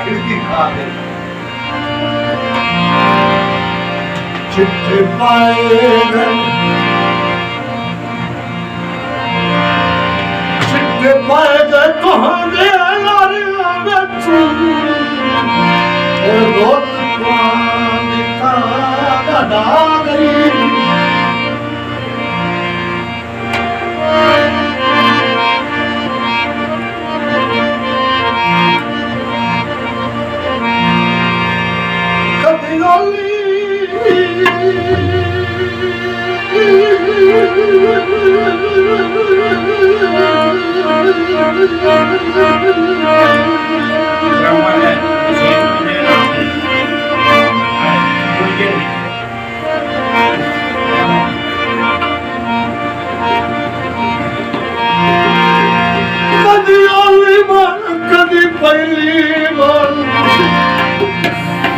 खिड़की खा गई चिट्ठे पाए गए कहांगे लारियां में रोत पानी का गदा गई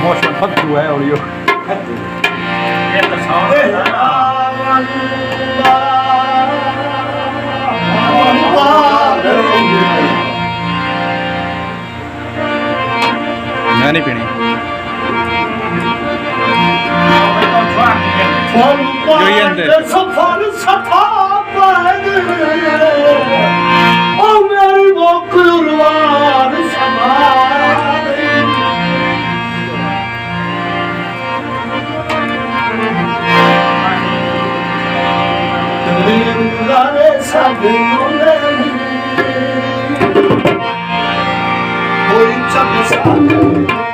मौसम फद्दू है और यो ये तो सारे मैं नहीं पीनी जो ये अंदर सफर सफा पाए ओ मेरी बकुरवार समाए दिलदारे साधे कोई चक साधे